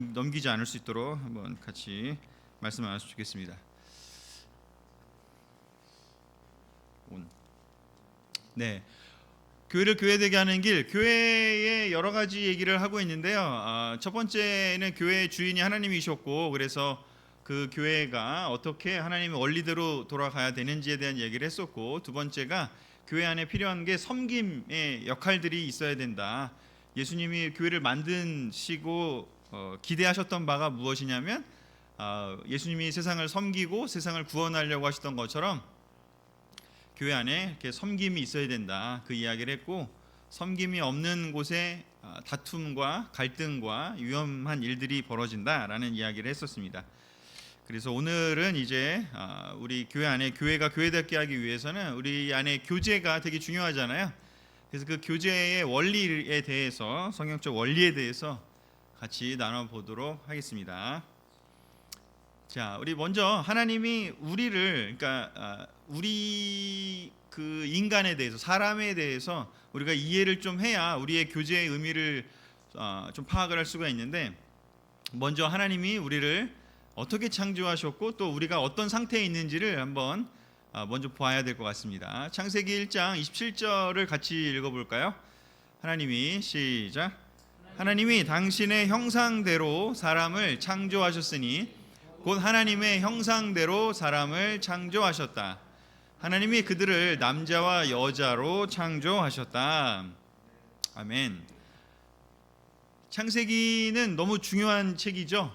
넘기지 않을 수 있도록 한번 같이 말씀 나눴으면 좋겠습니다. 네, 교회를 교회되게 하는 길, 교회의 여러 가지 얘기를 하고 있는데요. 첫 번째는 교회의 주인이 하나님이셨고, 그래서 그 교회가 어떻게 하나님의 원리대로 돌아가야 되는지에 대한 얘기를 했었고, 두 번째가 교회 안에 필요한 게 섬김의 역할들이 있어야 된다. 예수님이 교회를 만드시고 기대하셨던 바가 무엇이냐면 예수님이 세상을 섬기고 세상을 구원하려고 하셨던 것처럼 교회 안에 이렇게 섬김이 있어야 된다, 그 이야기를 했고, 섬김이 없는 곳에 다툼과 갈등과 위험한 일들이 벌어진다라는 이야기를 했었습니다. 그래서 오늘은 이제 우리 교회 안에 교회가 교회답게 하기 위해서는 우리 안에 교제가 되게 중요하잖아요. 그래서 그 교제의 원리에 대해서, 성경적 원리에 대해서 같이 나눠보도록 하겠습니다. 자, 우리 먼저 하나님이 우리를, 그러니까 우리 그 인간에 대해서, 사람에 대해서 우리가 이해를 좀 해야 우리의 교제의 의미를 좀 파악을 할 수가 있는데, 먼저 하나님이 우리를 어떻게 창조하셨고 또 우리가 어떤 상태에 있는지를 한번 먼저 보아야 될 것 같습니다. 창세기 1장 27절을 같이 읽어볼까요? 하나님이, 시작. 하나님이 당신의 형상대로 사람을 창조하셨으니 곧 하나님의 형상대로 사람을 창조하셨다. 하나님이 그들을 남자와 여자로 창조하셨다. 아멘. 창세기는 너무 중요한 책이죠.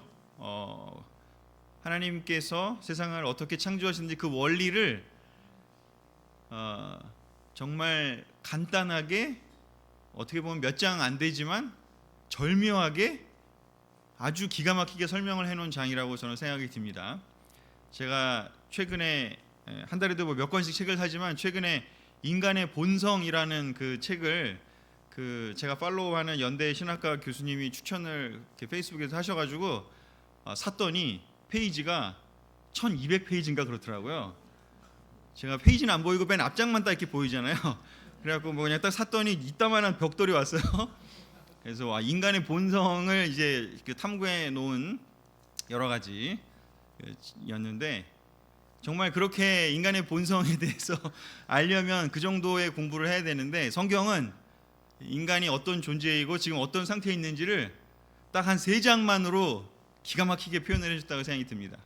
하나님께서 세상을 어떻게 창조하셨는지 그 원리를 정말 간단하게, 어떻게 보면 몇 장 안 되지만 절묘하게 아주 기가 막히게 설명을 해놓은 장이라고 저는 생각이 듭니다. 제가 최근에 한 달에도 몇 권씩 책을 사지만 최근에 인간의 본성이라는 그 책을 제가 팔로우하는 연대 신학과 교수님이 추천을 이렇게 페이스북에서 하셔가지고 샀더니 페이지가 1200페이지인가 그렇더라고요. 제가 페이지는 안 보이고 맨 앞장만 딱 이렇게 보이잖아요. 그래갖고 뭐 그냥 딱 샀더니 이따만한 벽돌이 왔어요. 그래서 인간의 본성을 이제 탐구해 놓은 여러 가지였는데, 정말 그렇게 인간의 본성에 대해서 알려면 그 정도의 공부를 해야 되는데, 성경은 인간이 어떤 존재이고 지금 어떤 상태에 있는지를 딱 한 3장만으로 기가 막히게 표현을 해줬다고 생각이 듭니다.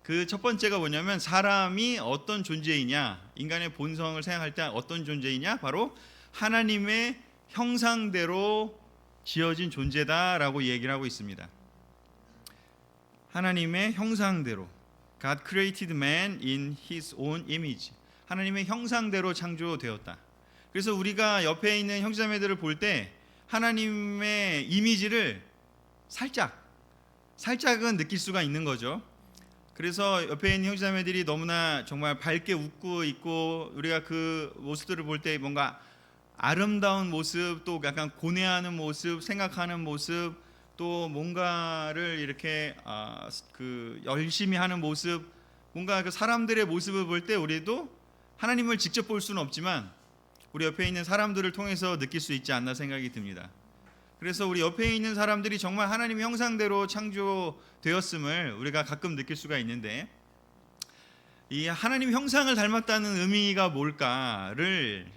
그 첫 번째가 뭐냐면, 사람이 어떤 존재이냐, 인간의 본성을 생각할 때 어떤 존재이냐, 바로 하나님의 형상대로 지어진 존재다라고 얘기를 하고 있습니다. 하나님의 형상대로, God created man in His own image. 하나님의 형상대로 창조되었다. 그래서 우리가 옆에 있는 형제자매들을 볼 때 하나님의 이미지를 살짝은 느낄 수가 있는 거죠. 그래서 옆에 있는 형제자매들이 너무나 정말 밝게 웃고 있고, 우리가 그 모습들을 볼 때 뭔가 아름다운 모습, 또 약간 고뇌하는 모습, 생각하는 모습, 또 뭔가를 이렇게 열심히 하는 모습, 뭔가 그 사람들의 모습을 볼 때 우리도 하나님을 직접 볼 수는 없지만 우리 옆에 있는 사람들을 통해서 느낄 수 있지 않나 생각이 듭니다. 그래서 우리 옆에 있는 사람들이 정말 하나님의 형상대로 창조되었음을 우리가 가끔 느낄 수가 있는데, 이 하나님 형상을 닮았다는 의미가 뭘까를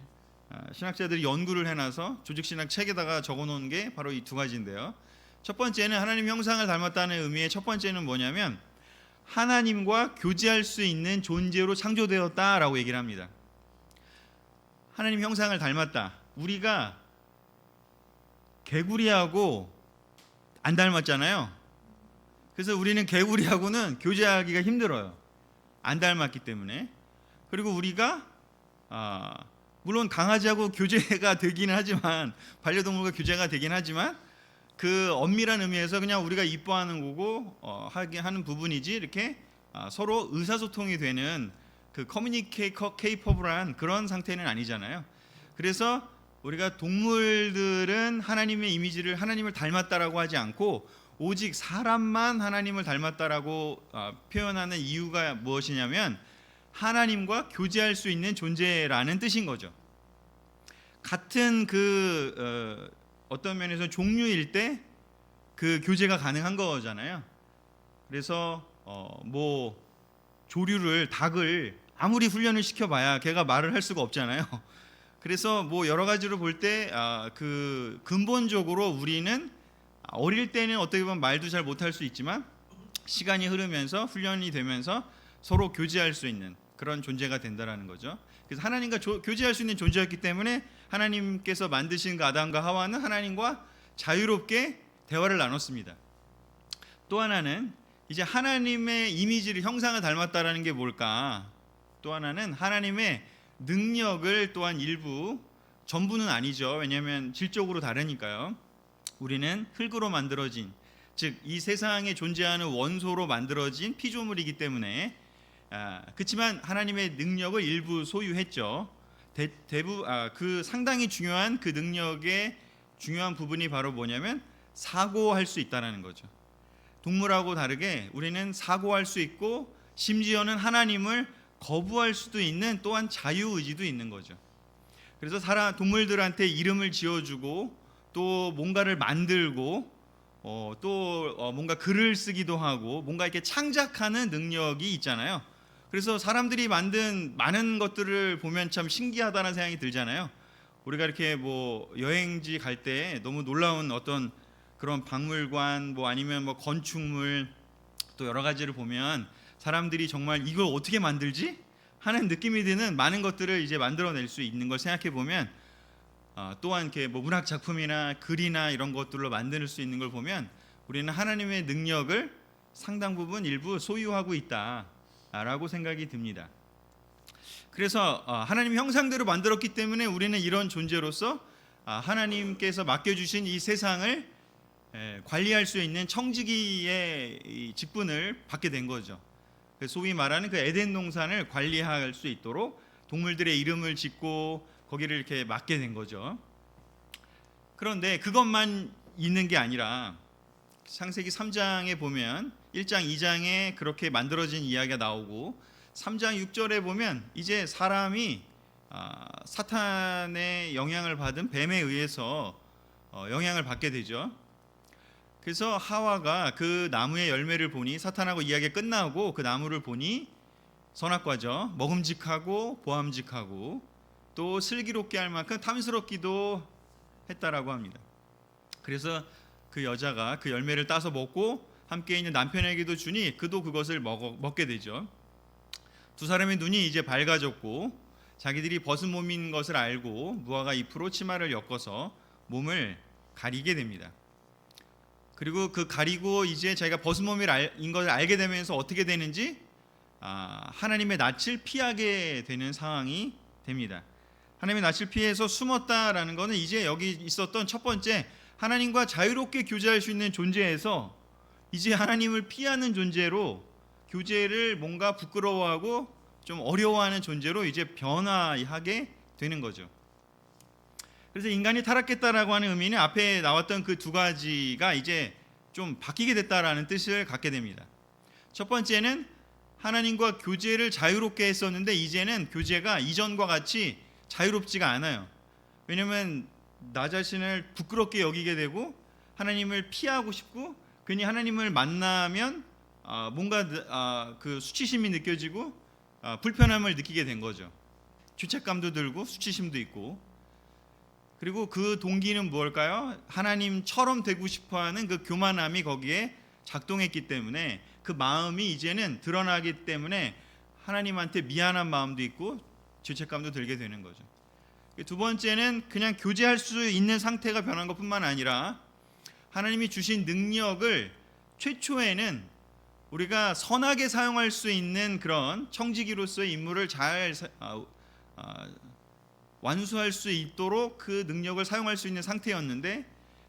신학자들이 연구를 해놔서 조직신학 책에다가 적어놓은 게 바로 이 두 가지인데요. 첫 번째는 하나님 형상을 닮았다는 의미의 첫 번째는 뭐냐면, 하나님과 교제할 수 있는 존재로 창조되었다라고 얘기를 합니다. 하나님 형상을 닮았다. 우리가 개구리하고 안 닮았잖아요. 그래서 우리는 개구리하고는 교제하기가 힘들어요. 안 닮았기 때문에. 그리고 우리가 물론 강아지하고 교제가 되기는 하지만, 반려동물과 교제가 되긴 하지만, 그 엄밀한 의미에서 그냥 우리가 이뻐하는 거고 하는 부분이지, 이렇게 서로 의사소통이 되는 그 커뮤니케이터블한 그런 상태는 아니잖아요. 그래서 우리가 동물들은 하나님의 이미지를, 하나님을 닮았다라고 하지 않고 오직 사람만 하나님을 닮았다라고 표현하는 이유가 무엇이냐면, 하나님과 교제할 수 있는 존재라는 뜻인 거죠. 같은 어떤 면에서 종류일 때 그 교제가 가능한 거잖아요. 그래서 뭐 조류를 닭을 아무리 훈련을 시켜봐야 걔가 말을 할 수가 없잖아요. 그래서 뭐 여러 가지로 볼 때 그 근본적으로 우리는 어릴 때는 어떻게 보면 말도 잘 못할 수 있지만 시간이 흐르면서 훈련이 되면서 서로 교제할 수 있는 그런 존재가 된다라는 거죠. 그래서 하나님과 교제할 수 있는 존재였기 때문에 하나님께서 만드신 그 아담과 하와는 하나님과 자유롭게 대화를 나눴습니다. 또 하나는 이제 하나님의 이미지를 형상을 닮았다라는 게 뭘까? 또 하나는 하나님의 능력을 또한 일부, 전부는 아니죠. 왜냐하면 질적으로 다르니까요. 우리는 흙으로 만들어진, 즉 이 세상에 존재하는 원소로 만들어진 피조물이기 때문에 그렇지만 하나님의 능력을 일부 소유했죠. 그 상당히 중요한 그 능력의 중요한 부분이 바로 뭐냐면 사고할 수 있다는 거죠. 동물하고 다르게 우리는 사고할 수 있고 심지어는 하나님을 거부할 수도 있는 또한 자유의지도 있는 거죠. 그래서 동물들한테 이름을 지어주고 또 뭔가를 만들고 또 뭔가 글을 쓰기도 하고 뭔가 이렇게 창작하는 능력이 있잖아요. 그래서 사람들이 만든 많은 것들을 보면 참 신기하다는 생각이 들잖아요. 우리가 이렇게 뭐 여행지 갈 때 너무 놀라운 어떤 그런 박물관 뭐 아니면 뭐 건축물 또 여러 가지를 보면 사람들이 정말 이걸 어떻게 만들지? 하는 느낌이 드는 많은 것들을 이제 만들어낼 수 있는 걸 생각해 보면 또한 이렇게 뭐 문학 작품이나 글이나 이런 것들로 만들 수 있는 걸 보면 우리는 하나님의 능력을 상당 부분 일부 소유하고 있다라고 생각이 듭니다. 그래서 하나님 형상대로 만들었기 때문에 우리는 이런 존재로서 하나님께서 맡겨주신 이 세상을 관리할 수 있는 청지기의 직분을 받게 된 거죠. 소위 말하는 그 에덴 동산을 관리할 수 있도록 동물들의 이름을 짓고 거기를 이렇게 맡게 된 거죠. 그런데 그것만 있는 게 아니라 창세기 3장에 보면 1장, 2장에 그렇게 만들어진 이야기가 나오고 3장 6절에 보면 이제 사람이 사탄의 영향을 받은 뱀에 의해서 영향을 받게 되죠. 그래서 하와가 그 나무의 열매를 보니 사탄하고 이야기가 끝나고 그 나무를 보니 선악과죠. 먹음직하고 보암직하고 또 슬기롭게 할 만큼 탐스럽기도 했다라고 합니다. 그래서 그 여자가 그 열매를 따서 먹고 함께 있는 남편에게도 주니 그도 그것을 먹게 되죠. 두 사람의 눈이 이제 밝아졌고 자기들이 벗은 몸인 것을 알고 무화과 잎으로 치마를 엮어서 몸을 가리게 됩니다. 그리고 그 가리고 이제 자기가 벗은 몸인 것을 알게 되면서 어떻게 되는지 하나님의 낯을 피하게 되는 상황이 됩니다. 하나님의 낯을 피해서 숨었다라는 것은 이제 여기 있었던 첫 번째 하나님과 자유롭게 교제할 수 있는 존재에서 이제 하나님을 피하는 존재로 교제를 뭔가 부끄러워하고 좀 어려워하는 존재로 이제 변화하게 되는 거죠. 그래서 인간이 타락했다라고 하는 의미는 앞에 나왔던 그 두 가지가 이제 좀 바뀌게 됐다라는 뜻을 갖게 됩니다. 첫 번째는 하나님과 교제를 자유롭게 했었는데 이제는 교제가 이전과 같이 자유롭지가 않아요. 왜냐하면 나 자신을 부끄럽게 여기게 되고 하나님을 피하고 싶고 괜히 하나님을 만나면 뭔가 그 수치심이 느껴지고 불편함을 느끼게 된 거죠. 죄책감도 들고 수치심도 있고 그리고 그 동기는 무엇일까요? 하나님처럼 되고 싶어하는 그 교만함이 거기에 작동했기 때문에 그 마음이 이제는 드러나기 때문에 하나님한테 미안한 마음도 있고 죄책감도 들게 되는 거죠. 두 번째는 그냥 교제할 수 있는 상태가 변한 것뿐만 아니라 하나님이 주신 능력을 최초에는 우리가 선하게 사용할 수 있는 그런 청지기로서의 임무를 잘 완수할 수 있도록 그 능력을 사용할 수 있는 상태였는데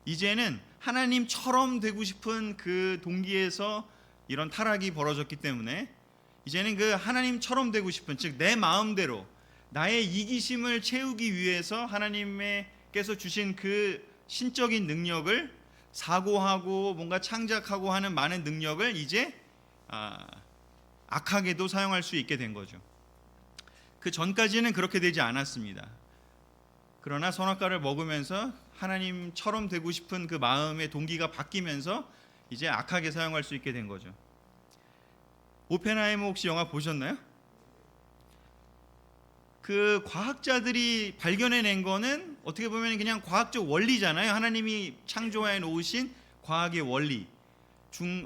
이제는 하나님처럼 되고 싶은 그 동기에서 이런 타락이 벌어졌기 때문에 이제는 그 하나님처럼 되고 싶은 즉 내 마음대로 나의 이기심을 채우기 위해서 하나님께서 주신 그 신적인 능력을 사고하고 뭔가 창작하고 하는 많은 능력을 이제 악하게도 사용할 수 있게 된 거죠. 그 전까지는 그렇게 되지 않았습니다. 그러나 선악과를 먹으면서 하나님처럼 되고 싶은 그 마음의 동기가 바뀌면서 이제 악하게 사용할 수 있게 된 거죠. 오펜하이머 혹시 영화 보셨나요? 그 과학자들이 발견해낸 거는 어떻게 보면 그냥 과학적 원리잖아요. 하나님이 창조해 놓으신 과학의 원리.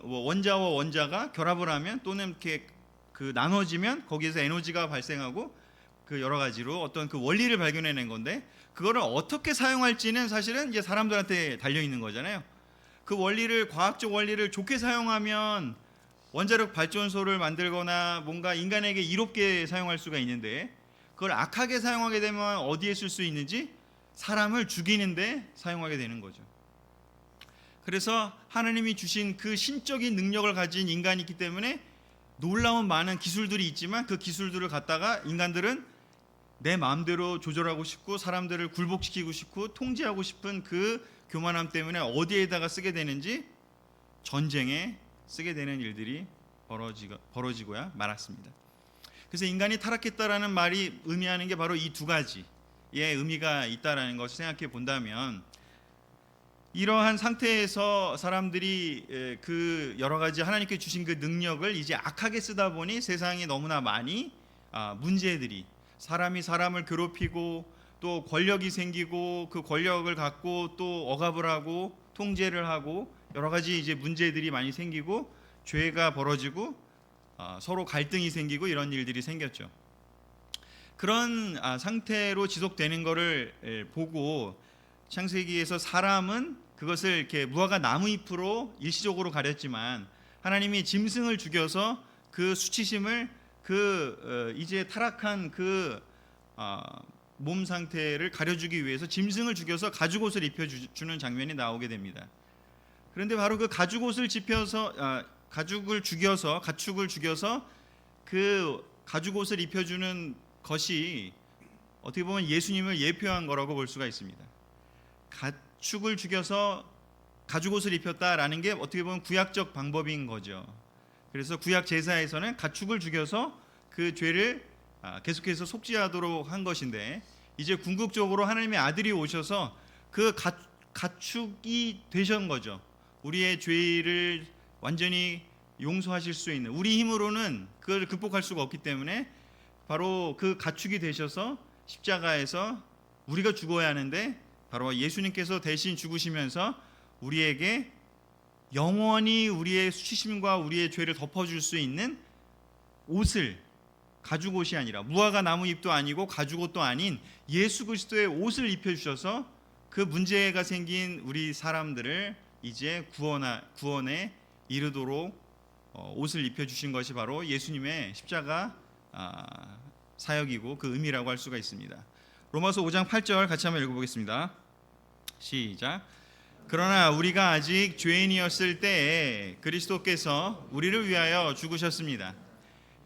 원자와 원자가 결합을 하면 또는 이렇게 그 나눠지면 거기에서 에너지가 발생하고 그 여러 가지로 어떤 그 원리를 발견해낸 건데, 그거를 어떻게 사용할지는 사실은 이제 사람들한테 달려 있는 거잖아요. 그 원리를, 과학적 원리를 좋게 사용하면 원자력 발전소를 만들거나 뭔가 인간에게 이롭게 사용할 수가 있는데, 그걸 악하게 사용하게 되면 어디에 쓸 수 있는지, 사람을 죽이는데 사용하게 되는 거죠. 그래서 하나님이 주신 그 신적인 능력을 가진 인간이 있기 때문에 놀라운 많은 기술들이 있지만, 그 기술들을 갖다가 인간들은 내 마음대로 조절하고 싶고 사람들을 굴복시키고 싶고 통제하고 싶은 그 교만함 때문에 어디에다가 쓰게 되는지, 전쟁에 쓰게 되는 일들이 벌어지고야 말았습니다. 그래서 인간이 타락했다라는 말이 의미하는 게 바로 이 두 가지의 의미가 있다라는 것을 생각해 본다면, 이러한 상태에서 사람들이 그 여러 가지 하나님께 주신 그 능력을 이제 악하게 쓰다 보니 세상에 너무나 많이 문제들이, 사람이 사람을 괴롭히고 또 권력이 생기고 그 권력을 갖고 또 억압을 하고 통제를 하고 여러 가지 이제 문제들이 많이 생기고 죄가 벌어지고 서로 갈등이 생기고 이런 일들이 생겼죠. 그런 상태로 지속되는 것을 보고 창세기에서 사람은 그것을 이렇게 무화과 나무잎으로 일시적으로 가렸지만, 하나님이 짐승을 죽여서 그 수치심을 이제 타락한 그 몸 상태를 가려주기 위해서 짐승을 죽여서 가죽옷을 입혀주는 장면이 나오게 됩니다. 그런데 바로 그 가죽을 죽여서 그 가죽옷을 입혀주는 것이 어떻게 보면 예수님을 예표한 거라고 볼 수가 있습니다. 가축을 죽여서 가죽옷을 입혔다라는 게 어떻게 보면 구약적 방법인 거죠. 그래서 구약 제사에서는 가축을 죽여서 그 죄를 계속해서 속죄하도록 한 것인데, 이제 궁극적으로 하나님의 아들이 오셔서 그 가축이 되신 거죠. 우리의 죄를 완전히 용서하실 수 있는, 우리 힘으로는 그걸 극복할 수가 없기 때문에 바로 그 가축이 되셔서 십자가에서 우리가 죽어야 하는데 바로 예수님께서 대신 죽으시면서 우리에게 영원히 우리의 수치심과 우리의 죄를 덮어줄 수 있는 옷을, 가죽옷이 아니라 무화과 나무잎도 아니고 가죽옷도 아닌 예수 그리스도의 옷을 입혀주셔서 그 문제가 생긴 우리 사람들을 이제 구원에 이르도록 옷을 입혀주신 것이 바로 예수님의 십자가 사역이고 그 의미라고 할 수가 있습니다. 로마서 5장 8절 같이 한번 읽어보겠습니다. 시작. 그러나 우리가 아직 죄인이었을 때에 그리스도께서 우리를 위하여 죽으셨습니다.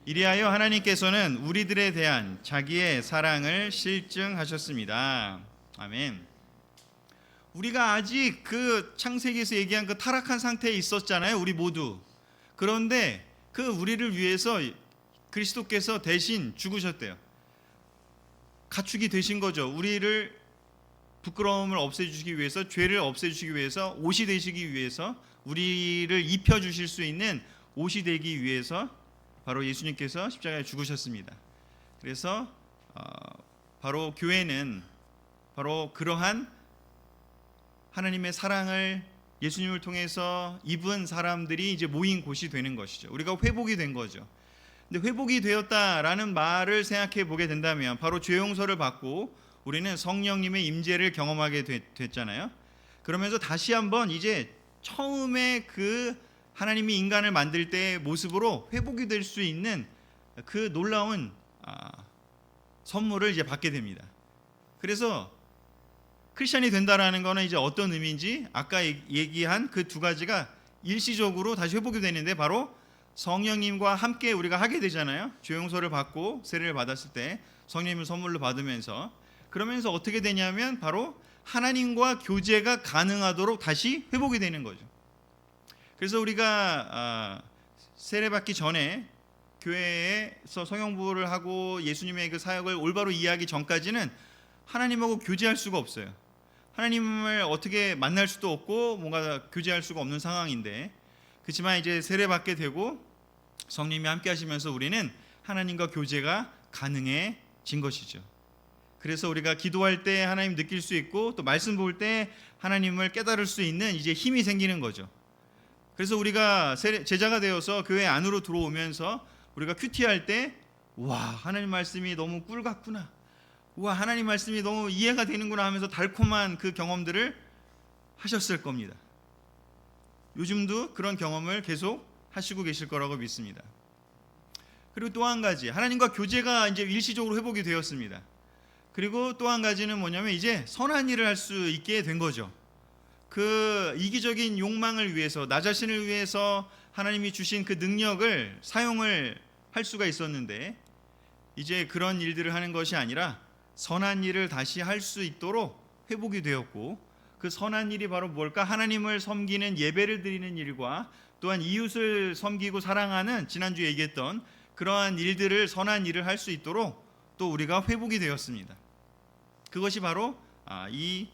이리하여 하나님께서는 우리들에 대한 자기의 사랑을 실증하셨습니다. 아멘. 우리가 아직 그 창세기에서 얘기한 그 타락한 상태에 있었잖아요, 우리 모두. 그런데 그 우리를 위해서 그리스도께서 대신 죽으셨대요. 가축이 되신 거죠. 우리를 부끄러움을 없애주시기 위해서, 죄를 없애주시기 위해서, 옷이 되시기 위해서, 우리를 입혀주실 수 있는 옷이 되기 위해서 바로 예수님께서 십자가에 죽으셨습니다. 그래서 바로 교회는 바로 그러한 하나님의 사랑을 예수님을 통해서 입은 사람들이 이제 모인 곳이 되는 것이죠. 우리가 회복이 된 거죠. 근데 회복이 되었다라는 말을 생각해 보게 된다면 바로 죄 용서를 받고 우리는 성령님의 임재를 경험하게 됐잖아요. 그러면서 다시 한번 이제 처음에 그 하나님이 인간을 만들 때의 모습으로 회복이 될 수 있는 그 놀라운 선물을 이제 받게 됩니다. 그래서 크리스천이 된다라는 거는 이제 어떤 의미인지 아까 얘기한 그 두 가지가 일시적으로 다시 회복이 되는데, 바로 성령님과 함께 우리가 하게 되잖아요. 죄 용서를 받고 세례를 받았을 때 성령님을 선물로 받으면서, 그러면서 어떻게 되냐면 바로 하나님과 교제가 가능하도록 다시 회복이 되는 거죠. 그래서 우리가 세례받기 전에 교회에서 성형부를 하고 예수님의 그 사역을 올바로 이해하기 전까지는 하나님하고 교제할 수가 없어요. 하나님을 어떻게 만날 수도 없고 뭔가 교제할 수가 없는 상황인데, 그렇지만 이제 세례받게 되고 성령님이 함께 하시면서 우리는 하나님과 교제가 가능해진 것이죠. 그래서 우리가 기도할 때 하나님 느낄 수 있고 또 말씀 볼 때 하나님을 깨달을 수 있는 이제 힘이 생기는 거죠. 그래서 우리가 제자가 되어서 교회 안으로 들어오면서 우리가 큐티할 때 와, 하나님 말씀이 너무 꿀 같구나, 와, 하나님 말씀이 너무 이해가 되는구나 하면서 달콤한 그 경험들을 하셨을 겁니다. 요즘도 그런 경험을 계속 하시고 계실 거라고 믿습니다. 그리고 또 한 가지, 하나님과 교제가 이제 일시적으로 회복이 되었습니다. 그리고 또 한 가지는 뭐냐면 이제 선한 일을 할 수 있게 된 거죠. 그 이기적인 욕망을 위해서, 나 자신을 위해서 하나님이 주신 그 능력을 사용을 할 수가 있었는데, 이제 그런 일들을 하는 것이 아니라 선한 일을 다시 할 수 있도록 회복이 되었고, 그 선한 일이 바로 뭘까? 하나님을 섬기는 예배를 드리는 일과 또한 이웃을 섬기고 사랑하는, 지난주에 얘기했던 그러한 일들을, 선한 일을 할 수 있도록 또 우리가 회복이 되었습니다. 그것이 바로 이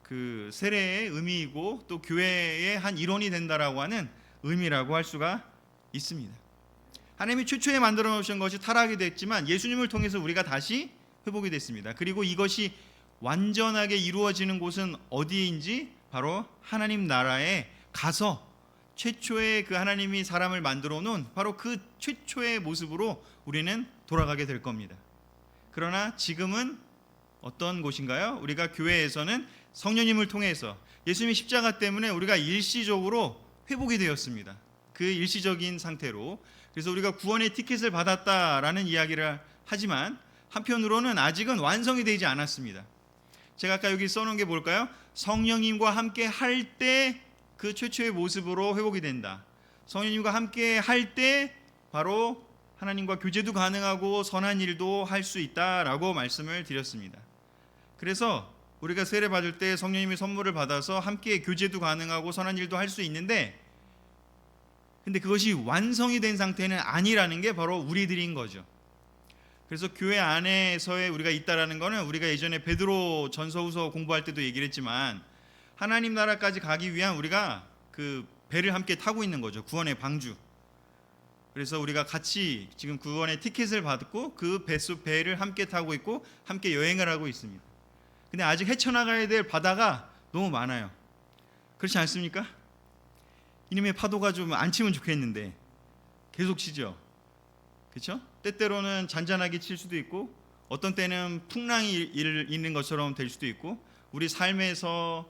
그 세례의 의미이고 또 교회의 한 일원이 된다라고 하는 의미라고 할 수가 있습니다. 하나님이 최초에 만들어 놓으신 것이 타락이 됐지만 예수님을 통해서 우리가 다시 회복이 됐습니다. 그리고 이것이 완전하게 이루어지는 곳은 어디인지 바로 하나님 나라에 가서 최초의 그 하나님이 사람을 만들어 놓은 바로 그 최초의 모습으로 우리는 돌아가게 될 겁니다. 그러나 지금은 어떤 곳인가요? 우리가 교회에서는 성령님을 통해서 예수님이 십자가 때문에 우리가 일시적으로 회복이 되었습니다. 그 일시적인 상태로. 그래서 우리가 구원의 티켓을 받았다라는 이야기를 하지만 한편으로는 아직은 완성이 되지 않았습니다. 제가 아까 여기 써놓은 게 뭘까요? 성령님과 함께 할 때 그 최초의 모습으로 회복이 된다. 성령님과 함께 할 때 바로 하나님과 교제도 가능하고 선한 일도 할 수 있다라고 말씀을 드렸습니다. 그래서 우리가 세례 받을 때 성령님의 선물을 받아서 함께 교제도 가능하고 선한 일도 할 수 있는데, 근데 그것이 완성이 된 상태는 아니라는 게 바로 우리들인 거죠. 그래서 교회 안에서의 우리가 있다라는 거는 우리가 예전에 베드로 전서후서 공부할 때도 얘기를 했지만 하나님 나라까지 가기 위한 우리가 그 배를 함께 타고 있는 거죠. 구원의 방주. 그래서 우리가 같이 지금 구원의 티켓을 받고 그 배를 함께 타고 있고 함께 여행을 하고 있습니다. 근데 아직 헤쳐나가야 될 바다가 너무 많아요. 그렇지 않습니까? 이놈의 파도가 좀 안 치면 좋겠는데 계속 치죠. 그렇죠? 때때로는 잔잔하게 칠 수도 있고 어떤 때는 풍랑이 있는 것처럼 될 수도 있고, 우리 삶에서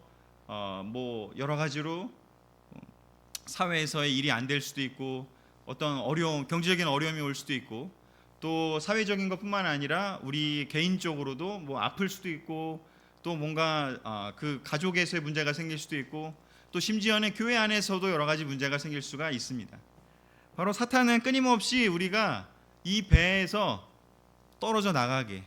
뭐 여러 가지로 사회에서의 일이 안 될 수도 있고 어떤 경제적인 어려움이 올 수도 있고, 또 사회적인 것뿐만 아니라 우리 개인적으로도 뭐 아플 수도 있고, 또 뭔가 그 가족에서의 문제가 생길 수도 있고, 또 심지어는 교회 안에서도 여러 가지 문제가 생길 수가 있습니다. 바로 사탄은 끊임없이 우리가 이 배에서 떨어져 나가게,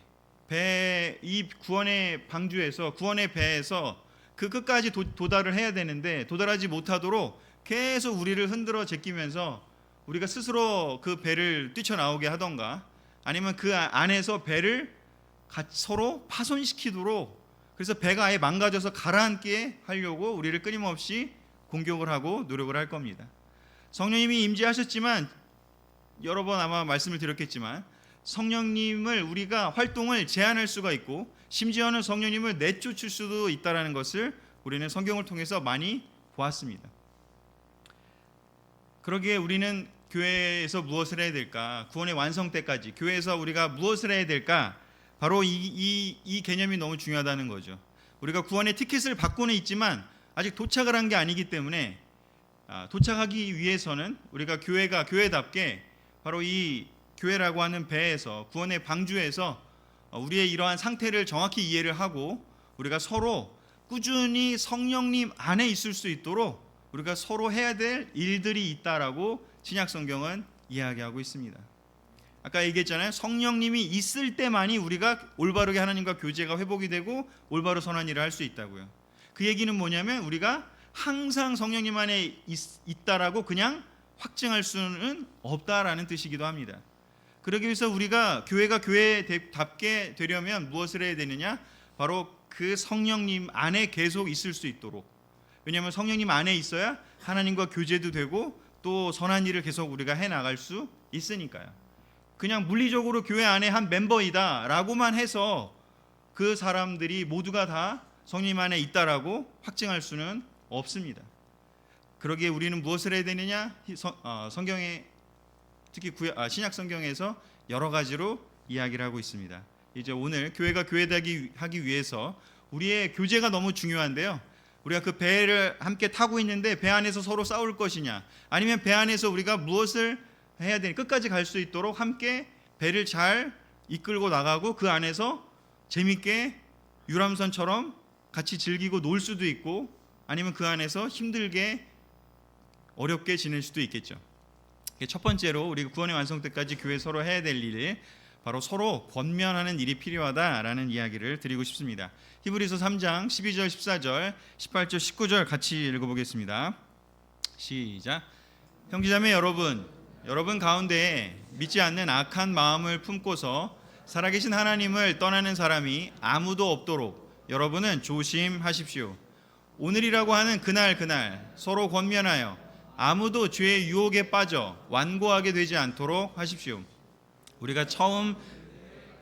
이 구원의 방주에서, 구원의 배에서 그 끝까지 도달을 해야 되는데 도달하지 못하도록 계속 우리를 흔들어 제끼면서 우리가 스스로 그 배를 뛰쳐나오게 하던가, 아니면 그 안에서 배를 서로 파손시키도록, 그래서 배가 아예 망가져서 가라앉게 하려고 우리를 끊임없이 공격을 하고 노력을 할 겁니다. 성령님이 임재하셨지만 여러 번 아마 말씀을 드렸겠지만 성령님을 우리가 활동을 제한할 수가 있고 심지어는 성령님을 내쫓을 수도 있다는 것을 우리는 성경을 통해서 많이 보았습니다. 그러기에 우리는 교회에서 무엇을 해야 될까? 구원의 완성 때까지 교회에서 우리가 무엇을 해야 될까? 바로 이 개념이 너무 중요하다는 거죠. 우리가 구원의 티켓을 받고는 있지만 아직 도착을 한 게 아니기 때문에 도착하기 위해서는 우리가 교회답게 바로 이 교회라고 하는 배에서, 구원의 방주에서 우리의 이러한 상태를 정확히 이해를 하고 우리가 서로 꾸준히 성령님 안에 있을 수 있도록 우리가 서로 해야 될 일들이 있다라고 신약 성경은 이야기하고 있습니다. 아까 얘기했잖아요. 성령님이 있을 때만이 우리가 올바르게 하나님과 교제가 회복이 되고 올바로 선한 일을 할 수 있다고요. 그 얘기는 뭐냐면 우리가 항상 성령님 안에 있다라고 그냥 확증할 수는 없다라는 뜻이기도 합니다. 그러기 위해서 우리가 교회가 교회답게 되려면 무엇을 해야 되느냐? 바로 그 성령님 안에 계속 있을 수 있도록. 왜냐하면 성령님 안에 있어야 하나님과 교제도 되고 또 선한 일을 계속 우리가 해나갈 수 있으니까요. 그냥 물리적으로 교회 안에 한 멤버이다 라고만 해서 그 사람들이 모두가 다 성령 안에 있다라고 확증할 수는 없습니다. 그러기에 우리는 무엇을 해야 되느냐? 성경에 특히 신약 성경에서 여러 가지로 이야기를 하고 있습니다. 이제 오늘 교회가 교회되기 하기 위해서 우리의 교제가 너무 중요한데요. 우리가 그 배를 함께 타고 있는데 배 안에서 서로 싸울 것이냐, 아니면 배 안에서 우리가 무엇을 해야 되니 끝까지 갈 수 있도록 함께 배를 잘 이끌고 나가고 그 안에서 재밌게 유람선처럼 같이 즐기고 놀 수도 있고, 아니면 그 안에서 힘들게 어렵게 지낼 수도 있겠죠. 첫 번째로 우리가 구원의 완성 때까지 교회 서로 해야 될 일이 바로 서로 권면하는 일이 필요하다라는 이야기를 드리고 싶습니다. 히브리서 3장 12절 14절 18절 19절 같이 읽어보겠습니다. 시작. 형제자매 여러분 가운데 믿지 않는 악한 마음을 품고서 살아계신 하나님을 떠나는 사람이 아무도 없도록 여러분은 조심하십시오. 오늘이라고 하는 그날 서로 권면하여 아무도 죄의 유혹에 빠져 완고하게 되지 않도록 하십시오. 우리가 처음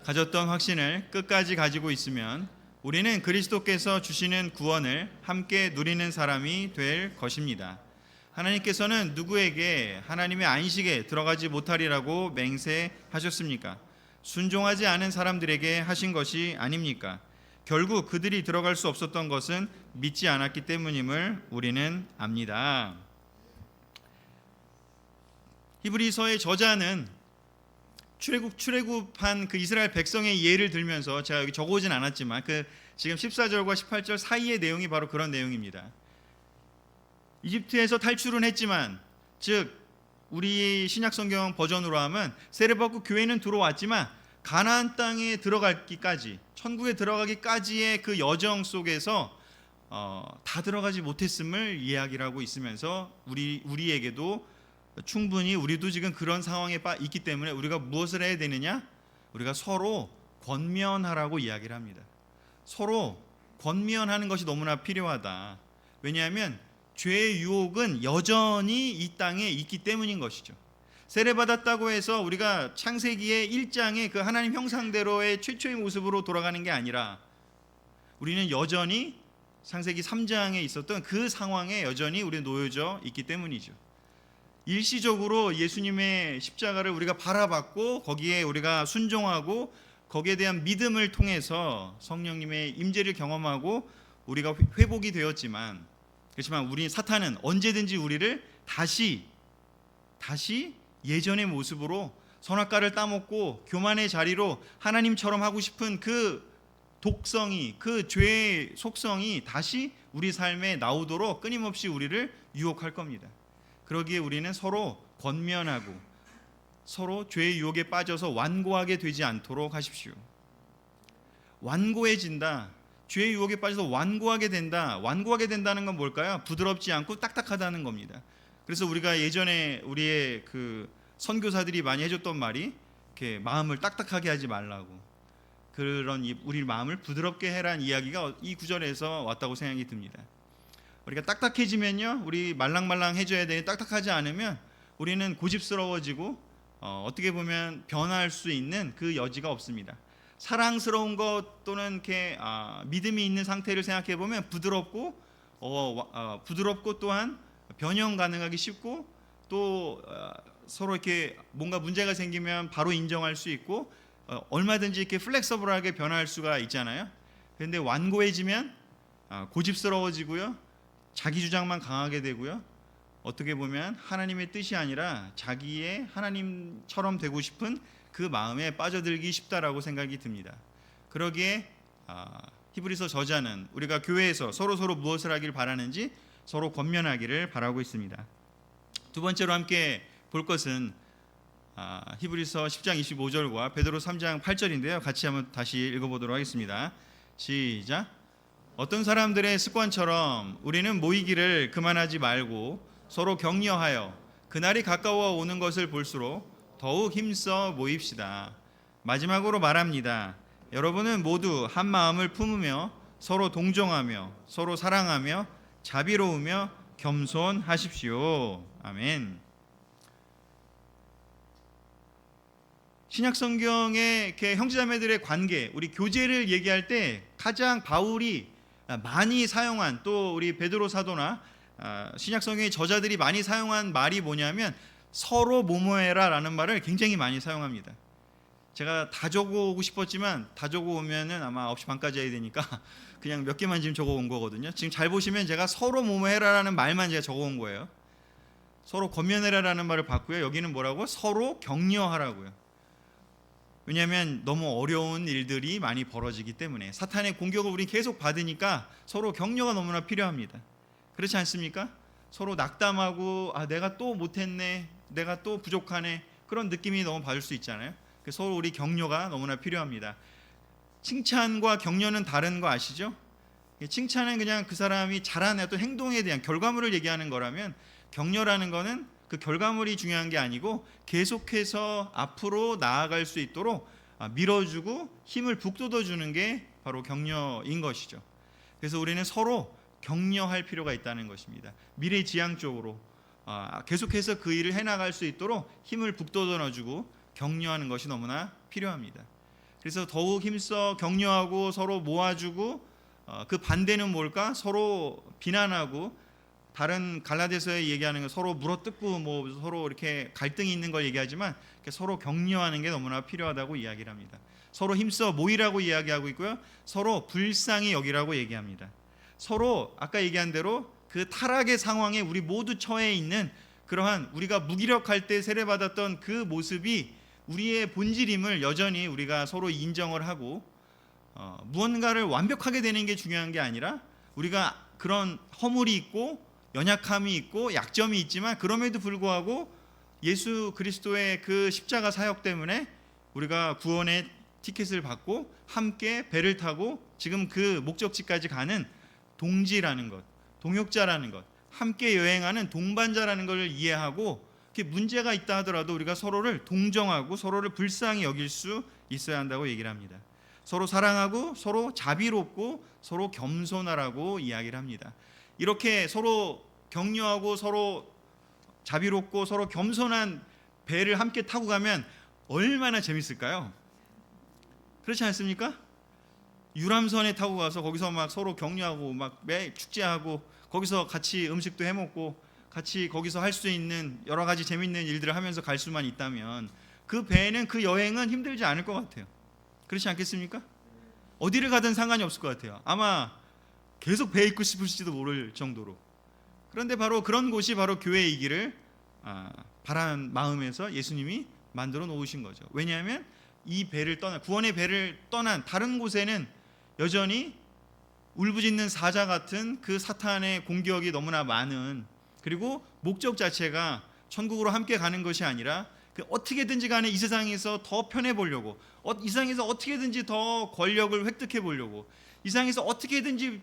가졌던 확신을 끝까지 가지고 있으면 우리는 그리스도께서 주시는 구원을 함께 누리는 사람이 될 것입니다. 하나님께서는 누구에게 하나님의 안식에 들어가지 못하리라고 맹세하셨습니까? 순종하지 않은 사람들에게 하신 것이 아닙니까? 결국 그들이 들어갈 수 없었던 것은 믿지 않았기 때문임을 우리는 압니다. 히브리서의 저자는 출애굽한 그 이스라엘 백성의 예를 들면서, 제가 여기 적어오진 않았지만 그 지금 14절과 18절 사이의 내용이 바로 그런 내용입니다. 이집트에서 탈출은 했지만, 즉 우리 신약 성경 버전으로 하면 세례받고 교회는 들어왔지만 가나안 땅에 들어가기까지, 천국에 들어가기까지의 그 여정 속에서 다 들어가지 못했음을 이야기를 하고 있으면서 우리에게도 충분히 우리도 지금 그런 상황에 있기 때문에 우리가 무엇을 해야 되느냐? 우리가 서로 권면하라고 이야기를 합니다. 서로 권면하는 것이 너무나 필요하다. 왜냐하면 죄의 유혹은 여전히 이 땅에 있기 때문인 것이죠. 세례받았다고 해서 우리가 창세기의 1장의 그 하나님 형상대로의 최초의 모습으로 돌아가는 게 아니라 우리는 여전히 창세기 3장에 있었던 그 상황에 여전히 우리 놓여져 있기 때문이죠. 일시적으로 예수님의 십자가를 우리가 바라봤고 거기에 우리가 순종하고 거기에 대한 믿음을 통해서 성령님의 임재를 경험하고 우리가 회복이 되었지만, 그렇지만 우리 사탄은 언제든지 우리를 다시 예전의 모습으로 선악과를 따먹고 교만의 자리로 하나님처럼 하고 싶은 그 독성이, 그 죄의 속성이 다시 우리 삶에 나오도록 끊임없이 우리를 유혹할 겁니다. 그러기에 우리는 서로 권면하고 서로 죄의 유혹에 빠져서 완고하게 되지 않도록 하십시오. 완고해진다, 죄의 유혹에 빠져서 완고하게 된다. 완고하게 된다는 건 뭘까요? 부드럽지 않고 딱딱하다는 겁니다. 그래서 우리가 예전에 우리의 그 선교사들이 많이 해줬던 말이 이렇게 마음을 딱딱하게 하지 말라고, 그런 우리 마음을 부드럽게 해라는 이야기가 이 구절에서 왔다고 생각이 듭니다. 우리가 딱딱해지면요, 우리 말랑말랑해져야 되니 딱딱하지 않으면 우리는 고집스러워지고 어떻게 보면 변할 수 있는 그 여지가 없습니다. 사랑스러운 것 또는 이렇게 믿음이 있는 상태를 생각해 보면 부드럽고 또한 변형 가능하기 쉽고 또 서로 이렇게 뭔가 문제가 생기면 바로 인정할 수 있고 얼마든지 이렇게 플렉서블하게 변할 수가 있잖아요. 그런데 완고해지면 고집스러워지고요, 자기 주장만 강하게 되고요, 어떻게 보면 하나님의 뜻이 아니라 자기의 하나님처럼 되고 싶은 그 마음에 빠져들기 쉽다라고 생각이 듭니다. 그러기에 히브리서 저자는 우리가 교회에서 서로 무엇을 하길 바라는지 서로 권면하기를 바라고 있습니다. 두 번째로 함께 볼 것은 히브리서 10장 25절과 베드로 3장 8절인데요. 같이 한번 다시 읽어보도록 하겠습니다. 시작. 어떤 사람들의 습관처럼 우리는 모이기를 그만하지 말고 서로 격려하여 그날이 가까워 오는 것을 볼수록 더욱 힘써 모입시다. 마지막으로 말합니다. 여러분은 모두 한 마음을 품으며 서로 동정하며 서로 사랑하며 자비로우며 겸손하십시오. 아멘. 신약 성경의 이렇게 형제자매들의 관계, 우리 교제를 얘기할 때 가장 바울이 많이 사용한, 또 우리 베드로 사도나 신약 성경의 저자들이 많이 사용한 말이 뭐냐면 서로 뭐뭐해라라는 말을 굉장히 많이 사용합니다. 제가 다 적어오고 싶었지만 다 적어오면은 아마 9시 반까지 해야 되니까 그냥 몇 개만 지금 적어온 거거든요. 지금 잘 보시면 제가 서로 뭐뭐해라라는 말만 제가 적어온 거예요. 서로 권면해라라는 말을 봤고요. 여기는 뭐라고? 서로 격려하라고요. 왜냐하면 너무 어려운 일들이 많이 벌어지기 때문에 사탄의 공격을 우리 계속 받으니까 서로 격려가 너무나 필요합니다. 그렇지 않습니까? 서로 낙담하고 내가 또 못했네, 내가 또 부족하네, 그런 느낌이 너무 받을 수 있잖아요. 서로 우리 격려가 너무나 필요합니다. 칭찬과 격려는 다른 거 아시죠? 칭찬은 그냥 그 사람이 잘한 어떤 행동에 대한 결과물을 얘기하는 거라면, 격려라는 거는 그 결과물이 중요한 게 아니고 계속해서 앞으로 나아갈 수 있도록 밀어주고 힘을 북돋워주는 게 바로 격려인 것이죠. 그래서 우리는 서로 격려할 필요가 있다는 것입니다. 미래지향적으로 계속해서 그 일을 해나갈 수 있도록 힘을 북돋워주고 격려하는 것이 너무나 필요합니다. 그래서 더욱 힘써 격려하고 서로 모아주고, 그 반대는 뭘까? 서로 비난하고, 다른 갈라디아서에 얘기하는 건 서로 물어뜯고 뭐 서로 이렇게 갈등이 있는 걸 얘기하지만 서로 격려하는 게 너무나 필요하다고 이야기를 합니다. 서로 힘써 모이라고 이야기하고 있고요. 서로 불쌍히 여기라고 얘기합니다. 서로 아까 얘기한 대로 그 타락의 상황에 우리 모두 처해 있는 그러한 우리가 무기력할 때 세례받았던 그 모습이 우리의 본질임을 여전히 우리가 서로 인정을 하고, 무언가를 완벽하게 되는 게 중요한 게 아니라 우리가 그런 허물이 있고 연약함이 있고 약점이 있지만 그럼에도 불구하고 예수 그리스도의 그 십자가 사역 때문에 우리가 구원의 티켓을 받고 함께 배를 타고 지금 그 목적지까지 가는 동지라는 것, 동역자라는 것, 함께 여행하는 동반자라는 것을 이해하고, 문제가 있다 하더라도 우리가 서로를 동정하고 서로를 불쌍히 여길 수 있어야 한다고 얘기를 합니다. 서로 사랑하고 서로 자비롭고 서로 겸손하라고 이야기를 합니다. 이렇게 서로 격려하고 서로 자비롭고 서로 겸손한 배를 함께 타고 가면 얼마나 재밌을까요? 그렇지 않습니까? 유람선에 타고 가서 거기서 막 서로 격려하고 막 매 축제하고 거기서 같이 음식도 해 먹고 같이 거기서 할 수 있는 여러 가지 재밌는 일들을 하면서 갈 수만 있다면 그 배는, 그 여행은 힘들지 않을 것 같아요. 그렇지 않겠습니까? 어디를 가든 상관이 없을 것 같아요. 아마 계속 배에 있고 싶을지도 모를 정도로. 그런데 바로 그런 곳이 바로 교회이기를 바라는 마음에서 예수님이 만들어 놓으신 거죠. 왜냐하면 이 배를 떠난, 구원의 배를 떠난 다른 곳에는 여전히 울부짖는 사자 같은 그 사탄의 공격이 너무나 많은, 그리고 목적 자체가 천국으로 함께 가는 것이 아니라 어떻게든지 간에 이 세상에서 더 편해 보려고, 이 세상에서 어떻게든지 더 권력을 획득해 보려고, 이 세상에서 어떻게든지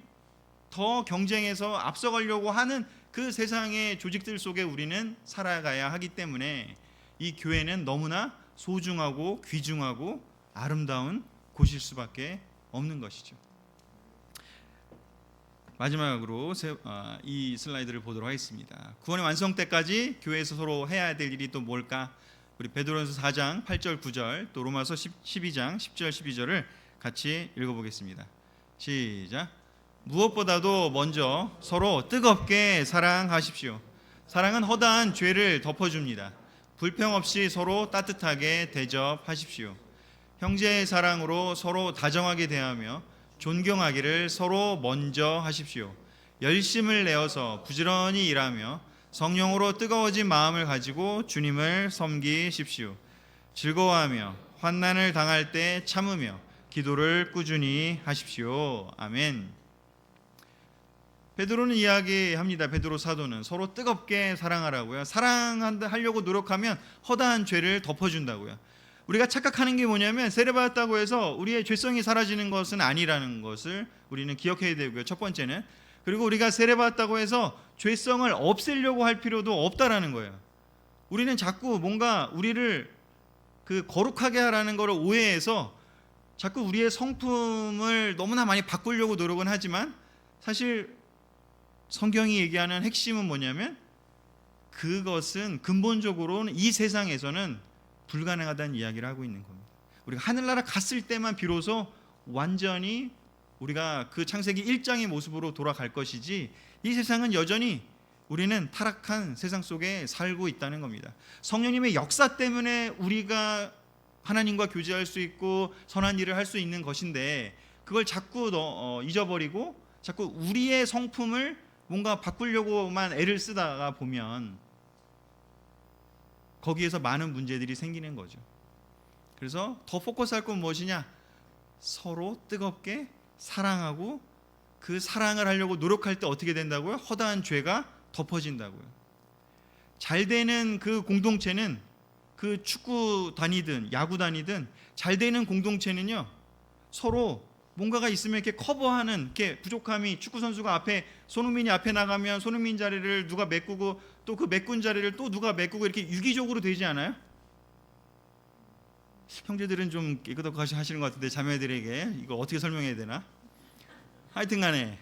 더 경쟁해서 앞서가려고 하는 그 세상의 조직들 속에 우리는 살아가야 하기 때문에 이 교회는 너무나 소중하고 귀중하고 아름다운 곳일 수밖에 없는 것이죠. 마지막으로 이 슬라이드를 보도록 하겠습니다. 구원의 완성 때까지 교회에서 서로 해야 될 일이 또 뭘까? 우리 베드로전서 4장 8절 9절, 또 로마서 12장 10절 12절을 같이 읽어보겠습니다. 시작. 무엇보다도 먼저 서로 뜨겁게 사랑하십시오. 사랑은 허다한 죄를 덮어줍니다. 불평 없이 서로 따뜻하게 대접하십시오. 형제의 사랑으로 서로 다정하게 대하며 존경하기를 서로 먼저 하십시오. 열심을 내어서 부지런히 일하며 성령으로 뜨거워진 마음을 가지고 주님을 섬기십시오. 즐거워하며 환난을 당할 때 참으며 기도를 꾸준히 하십시오. 아멘. 베드로는 이야기합니다. 베드로 사도는 서로 뜨겁게 사랑하라고요. 사랑하려고 노력하면 허다한 죄를 덮어준다고요. 우리가 착각하는 게 뭐냐면 세례받았다고 해서 우리의 죄성이 사라지는 것은 아니라는 것을 우리는 기억해야 되고요. 첫 번째는. 그리고 우리가 세례받았다고 해서 죄성을 없애려고 할 필요도 없다라는 거예요. 우리는 자꾸 뭔가 우리를 거룩하게 하라는 것을 오해해서 자꾸 우리의 성품을 너무나 많이 바꾸려고 노력은 하지만 사실 성경이 얘기하는 핵심은 뭐냐면 그것은 근본적으로는 이 세상에서는 불가능하다는 이야기를 하고 있는 겁니다. 우리가 하늘나라 갔을 때만 비로소 완전히 우리가 그 창세기 1장의 모습으로 돌아갈 것이지 이 세상은 여전히 우리는 타락한 세상 속에 살고 있다는 겁니다. 성령님의 역사 때문에 우리가 하나님과 교제할 수 있고 선한 일을 할 수 있는 것인데 그걸 자꾸 잊어버리고 자꾸 우리의 성품을 뭔가 바꾸려고만 애를 쓰다가 보면 거기에서 많은 문제들이 생기는 거죠. 그래서 더 포커스할 건 무엇이냐? 서로 뜨겁게 사랑하고 그 사랑을 하려고 노력할 때 어떻게 된다고요? 허다한 죄가 덮어진다고요. 잘 되는 그 공동체는 그 축구단이든 야구단이든 잘 되는 공동체는요 서로 뭔가가 있으면 이렇게 커버하는 이렇게 부족함이 축구 선수가 앞에 손흥민이 앞에 나가면 손흥민 자리를 누가 메꾸고 또 그 메꾼 자리를 또 누가 메꾸고 이렇게 유기적으로 되지 않아요? 형제들은 좀 깨끗하게 하시는 것 같은데 자매들에게 이거 어떻게 설명해야 되나? 하여튼간에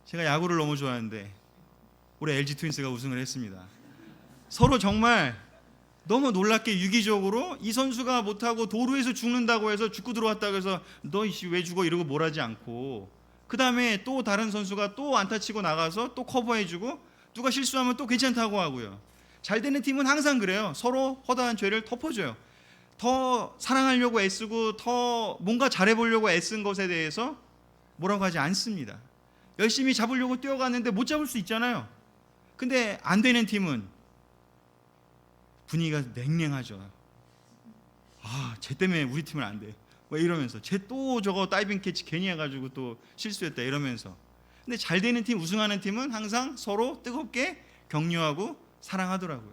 제가 야구를 너무 좋아하는데 올해 LG 트윈스가 우승을 했습니다. 서로 정말 너무 놀랍게 유기적으로 이 선수가 못하고 도루에서 죽는다고 해서 죽고 들어왔다고 해서 너 왜 죽어 이러고 뭘하지 않고 그 다음에 또 다른 선수가 또 안타 치고 나가서 또 커버해주고 누가 실수하면 또 괜찮다고 하고요. 잘 되는 팀은 항상 그래요. 서로 허다한 죄를 덮어줘요. 더 사랑하려고 애쓰고 더 뭔가 잘해보려고 애쓴 것에 대해서 뭐라고 하지 않습니다. 열심히 잡으려고 뛰어갔는데 못 잡을 수 있잖아요. 근데 안 되는 팀은 분위기가 냉랭하죠. 쟤 때문에 우리 팀은 안 돼. 뭐 이러면서 쟤 또 저거 다이빙 캐치 괜히 해가지고 또 실수했다 이러면서. 근데 잘 되는 팀, 우승하는 팀은 항상 서로 뜨겁게 격려하고 사랑하더라고요.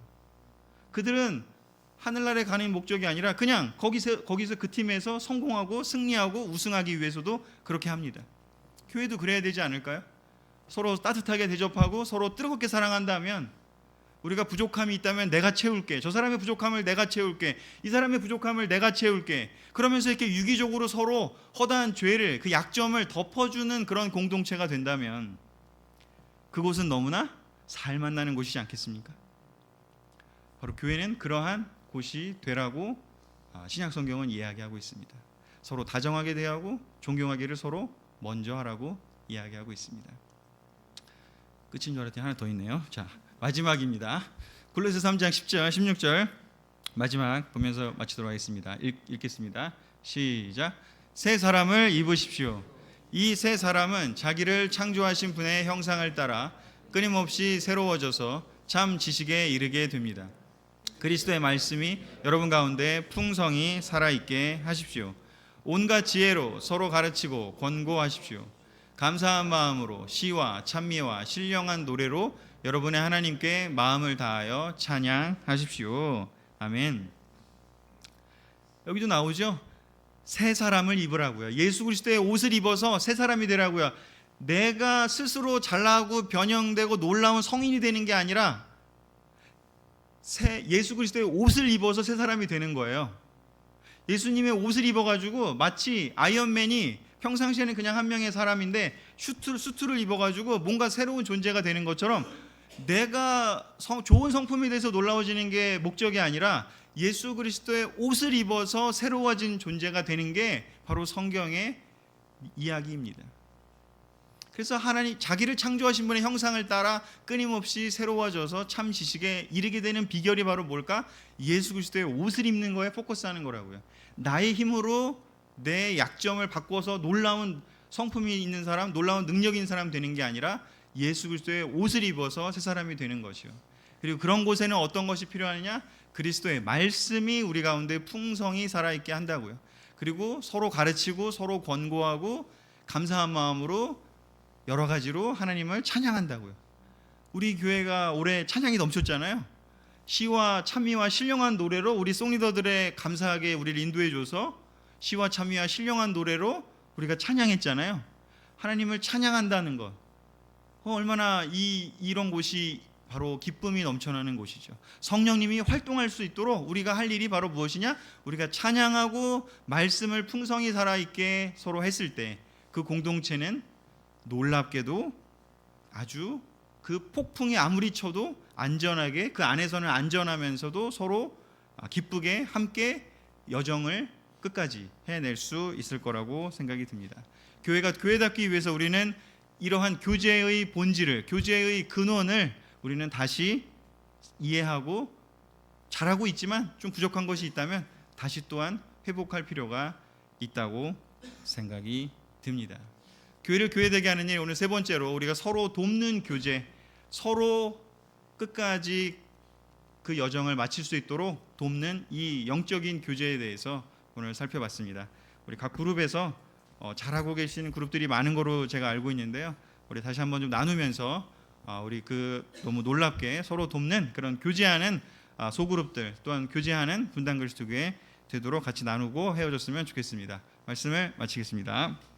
그들은 하늘나라에 가는 목적이 아니라 그냥 거기서 그 팀에서 성공하고 승리하고 우승하기 위해서도 그렇게 합니다. 교회도 그래야 되지 않을까요? 서로 따뜻하게 대접하고 서로 뜨겁게 사랑한다면 우리가 부족함이 있다면 내가 채울게. 저 사람의 부족함을 내가 채울게. 이 사람의 부족함을 내가 채울게. 그러면서 이렇게 유기적으로 서로 허다한 죄를 그 약점을 덮어주는 그런 공동체가 된다면 그곳은 너무나 살 만나는 곳이지 않겠습니까? 바로 교회는 그러한 곳이 되라고 신약 성경은 이야기하고 있습니다. 서로 다정하게 대하고 존경하기를 서로 먼저 하라고 이야기하고 있습니다. 끝인 줄 알았더니 하나 더 있네요. 자, 마지막입니다. 골로새 3장 10절 16절 마지막 보면서 마치도록 하겠습니다. 읽겠습니다. 시작. 새 사람을 입으십시오. 이 새 사람은 자기를 창조하신 분의 형상을 따라 끊임없이 새로워져서 참 지식에 이르게 됩니다. 그리스도의 말씀이 여러분 가운데 풍성히 살아있게 하십시오. 온갖 지혜로 서로 가르치고 권고하십시오. 감사한 마음으로 시와 찬미와 신령한 노래로 여러분의 하나님께 마음을 다하여 찬양하십시오. 아멘. 여기도 나오죠? 새 사람을 입으라고요. 예수 그리스도의 옷을 입어서 새 사람이 되라고요. 내가 스스로 잘나고 변형되고 놀라운 성인이 되는 게 아니라 예수 그리스도의 옷을 입어서 새 사람이 되는 거예요. 예수님의 옷을 입어가지고 마치 아이언맨이 평상시에는 그냥 한 명의 사람인데 수트를 입어가지고 뭔가 새로운 존재가 되는 것처럼 내가 좋은 성품에 대해서 놀라워지는 게 목적이 아니라 예수 그리스도의 옷을 입어서 새로워진 존재가 되는 게 바로 성경의 이야기입니다. 그래서 하나님 자기를 창조하신 분의 형상을 따라 끊임없이 새로워져서 참 지식에 이르게 되는 비결이 바로 뭘까? 예수 그리스도의 옷을 입는 거에 포커스하는 거라고요. 나의 힘으로 내 약점을 바꿔서 놀라운 성품이 있는 사람, 놀라운 능력이 있는 사람 되는 게 아니라 예수 그리스도의 옷을 입어서 새 사람이 되는 것이요. 그리고 그런 곳에는 어떤 것이 필요하느냐? 그리스도의 말씀이 우리 가운데 풍성히 살아있게 한다고요. 그리고 서로 가르치고 서로 권고하고 감사한 마음으로 여러 가지로 하나님을 찬양한다고요. 우리 교회가 올해 찬양이 넘쳤잖아요. 시와 찬미와 신령한 노래로 우리 송리더들의 감사하게 우리를 인도해줘서 시와 찬미와 신령한 노래로 우리가 찬양했잖아요. 하나님을 찬양한다는 것. 얼마나 이런 곳이 바로 기쁨이 넘쳐나는 곳이죠. 성령님이 활동할 수 있도록 우리가 할 일이 바로 무엇이냐? 우리가 찬양하고 말씀을 풍성히 살아있게 서로 했을 때 그 공동체는 놀랍게도 아주 그 폭풍이 아무리 쳐도 안전하게, 그 안에서는 안전하면서도 서로 기쁘게 함께 여정을 끝까지 해낼 수 있을 거라고 생각이 듭니다. 교회가 교회답기 위해서 우리는 이러한 교제의 본질을, 교제의 근원을 우리는 다시 이해하고, 잘하고 있지만 좀 부족한 것이 있다면 다시 또한 회복할 필요가 있다고 생각이 듭니다. 교회를 교회되게 하는 일, 오늘 세 번째로 우리가 서로 돕는 교제, 서로 끝까지 그 여정을 마칠 수 있도록 돕는 이 영적인 교제에 대해서 오늘 살펴봤습니다. 우리 각 그룹에서 잘하고 계시는 그룹들이 많은 거로 제가 알고 있는데요. 우리 다시 한번 좀 나누면서 우리 그 너무 놀랍게 서로 돕는 그런 교제하는 소그룹들, 또한 교제하는 분당 그리스도 교회 되도록 같이 나누고 헤어졌으면 좋겠습니다. 말씀을 마치겠습니다.